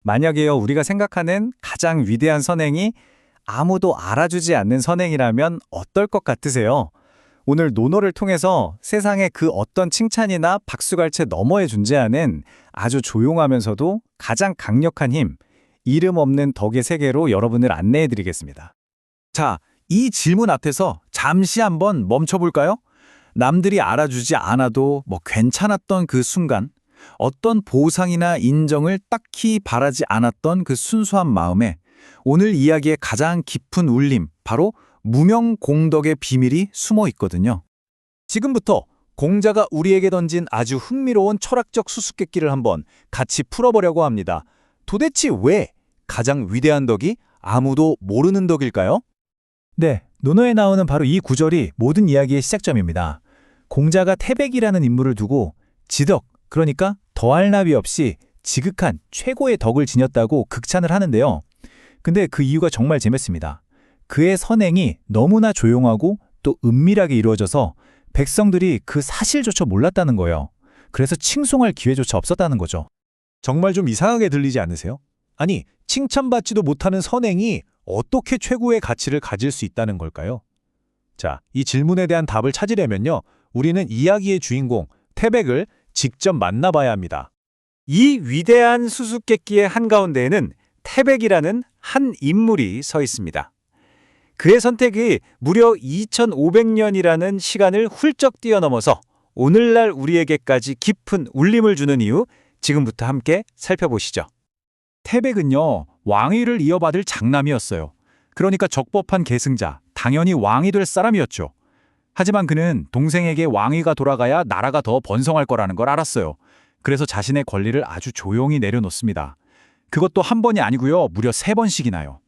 만약에요, 우리가 생각하는 가장 위대한 선행이 아무도 알아주지 않는 선행이라면 어떨 것 같으세요? 오늘 논어를 통해서 세상의 그 어떤 칭찬이나 박수갈채 너머에 존재하는 아주 조용하면서도 가장 강력한 힘, 이름 없는 덕의 세계로 여러분을 안내해 드리겠습니다. 자, 이 질문 앞에서 잠시 한번 멈춰볼까요? 남들이 알아주지 않아도 괜찮았던 그 순간, 어떤 보상이나 인정을 딱히 바라지 않았던 그 순수한 마음에 오늘 이야기의 가장 깊은 울림, 바로 무명공덕의 비밀이 숨어 있거든요. 지금부터 공자가 우리에게 던진 아주 흥미로운 철학적 수수께끼를 한번 같이 풀어보려고 합니다. 도대체 왜 가장 위대한 덕이 아무도 모르는 덕일까요? 네, 논어에 나오는 바로 이 구절이 모든 이야기의 시작점입니다. 공자가 태백이라는 인물을 두고 지덕, 그러니까 더할 나위 없이 지극한 최고의 덕을 지녔다고 극찬을 하는데요. 근데 그 이유가 정말 재밌습니다. 그의 선행이 너무나 조용하고 또 은밀하게 이루어져서 백성들이 그 사실조차 몰랐다는 거예요. 그래서 칭송할 기회조차 없었다는 거죠. 정말 좀 이상하게 들리지 않으세요? 아니, 칭찬받지도 못하는 선행이 어떻게 최고의 가치를 가질 수 있다는 걸까요? 자, 이 질문에 대한 답을 찾으려면요, 우리는 이야기의 주인공 태백을 직접 만나봐야 합니다. 이 위대한 수수께끼의 한가운데에는 태백이라는 한 인물이 서 있습니다. 그의 선택이 무려 2500년이라는 시간을 훌쩍 뛰어넘어서 오늘날 우리에게까지 깊은 울림을 주는 이유, 지금부터 함께 살펴보시죠. 태백은요, 왕위를 이어받을 장남이었어요. 그러니까 적법한 계승자, 당연히 왕이 될 사람이었죠. 하지만 그는 동생에게 왕위가 돌아가야 나라가 더 번성할 거라는 걸 알았어요. 그래서 자신의 권리를 아주 조용히 내려놓습니다. 그것도 한 번이 아니고요, 무려 3번씩이나요.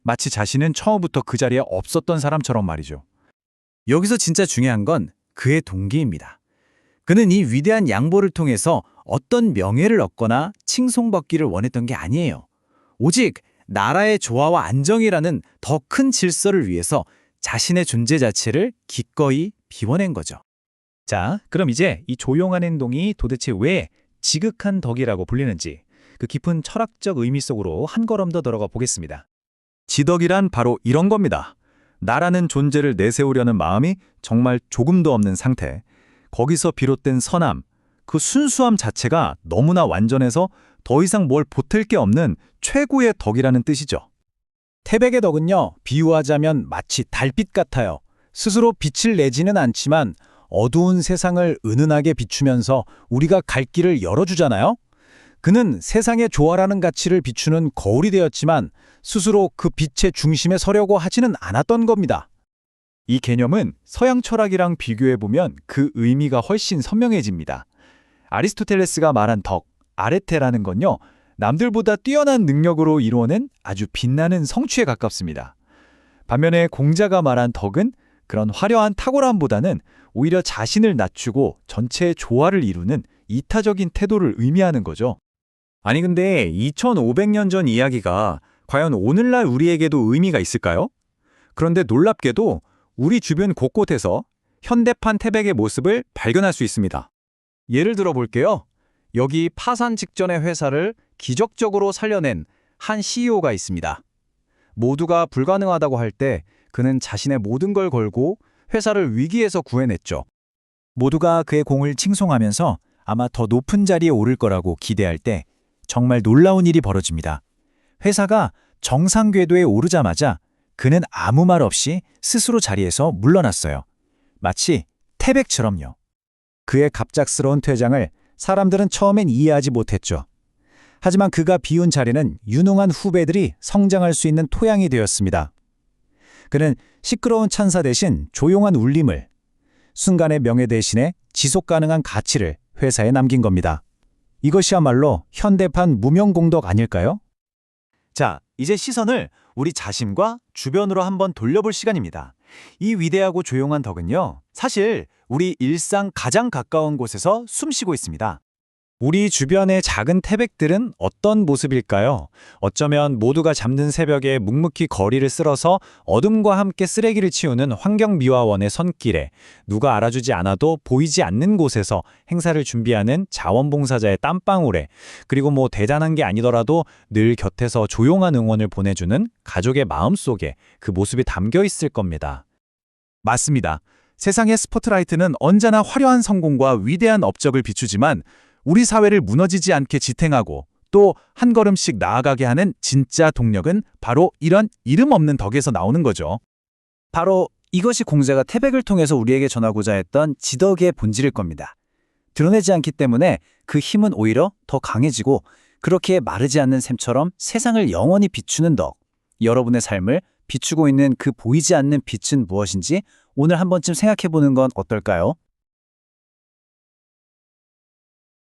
마치 자신은 처음부터 그 자리에 없었던 사람처럼 말이죠. 여기서 진짜 중요한 건 그의 동기입니다. 그는 이 위대한 양보를 통해서 어떤 명예를 얻거나 칭송받기를 원했던 게 아니에요. 오직 나라의 조화와 안정이라는 더 큰 질서를 위해서 자신의 존재 자체를 기꺼이 비워낸 거죠. 자, 그럼 이제 이 조용한 행동이 도대체 왜 지극한 덕이라고 불리는지 그 깊은 철학적 의미 속으로 한 걸음 더 들어가 보겠습니다. 지덕이란 바로 이런 겁니다. 나라는 존재를 내세우려는 마음이 정말 조금도 없는 상태. 거기서 비롯된 선함, 그 순수함 자체가 너무나 완전해서 더 이상 뭘 보탤 게 없는 최고의 덕이라는 뜻이죠. 태백의 덕은요, 비유하자면 마치 달빛 같아요. 스스로 빛을 내지는 않지만 어두운 세상을 은은하게 비추면서 우리가 갈 길을 열어주잖아요. 그는 세상의 조화라는 가치를 비추는 거울이 되었지만 스스로 그 빛의 중심에 서려고 하지는 않았던 겁니다. 이 개념은 서양 철학이랑 비교해보면 그 의미가 훨씬 선명해집니다. 아리스토텔레스가 말한 덕, 아레테라는 건요, 남들보다 뛰어난 능력으로 이루어낸 아주 빛나는 성취에 가깝습니다. 반면에 공자가 말한 덕은 그런 화려한 탁월함보다는 오히려 자신을 낮추고 전체의 조화를 이루는 이타적인 태도를 의미하는 거죠. 아니 근데 2500년 전 이야기가 과연 오늘날 우리에게도 의미가 있을까요? 그런데 놀랍게도 우리 주변 곳곳에서 현대판 태백의 모습을 발견할 수 있습니다. 예를 들어 볼게요. 여기 파산 직전의 회사를 기적적으로 살려낸 한 CEO가 있습니다. 모두가 불가능하다고 할 때 그는 자신의 모든 걸 걸고 회사를 위기에서 구해냈죠. 모두가 그의 공을 칭송하면서 아마 더 높은 자리에 오를 거라고 기대할 때 정말 놀라운 일이 벌어집니다. 회사가 정상 궤도에 오르자마자 그는 아무 말 없이 스스로 자리에서 물러났어요. 마치 태백처럼요. 그의 갑작스러운 퇴장을 사람들은 처음엔 이해하지 못했죠. 하지만 그가 비운 자리는 유능한 후배들이 성장할 수 있는 토양이 되었습니다. 그는 시끄러운 찬사 대신 조용한 울림을, 순간의 명예 대신에 지속 가능한 가치를 회사에 남긴 겁니다. 이것이야말로 현대판 무명공덕 아닐까요? 자, 이제 시선을 우리 자신과 주변으로 한번 돌려볼 시간입니다. 이 위대하고 조용한 덕은요, 사실 우리 일상 가장 가까운 곳에서 숨쉬고 있습니다. 우리 주변의 작은 태백들은 어떤 모습일까요? 어쩌면 모두가 잠든 새벽에 묵묵히 거리를 쓸어서 어둠과 함께 쓰레기를 치우는 환경미화원의 손길에, 누가 알아주지 않아도 보이지 않는 곳에서 행사를 준비하는 자원봉사자의 땀방울에, 그리고 뭐 대단한 게 아니더라도 늘 곁에서 조용한 응원을 보내주는 가족의 마음속에 그 모습이 담겨 있을 겁니다. 맞습니다. 세상의 스포트라이트는 언제나 화려한 성공과 위대한 업적을 비추지만 우리 사회를 무너지지 않게 지탱하고 또 한 걸음씩 나아가게 하는 진짜 동력은 바로 이런 이름 없는 덕에서 나오는 거죠. 바로 이것이 공자가 태백을 통해서 우리에게 전하고자 했던 지덕의 본질일 겁니다. 드러내지 않기 때문에 그 힘은 오히려 더 강해지고 그렇게 마르지 않는 샘처럼 세상을 영원히 비추는 덕. 여러분의 삶을 비추고 있는 그 보이지 않는 빛은 무엇인지 오늘 한 번쯤 생각해 보는 건 어떨까요?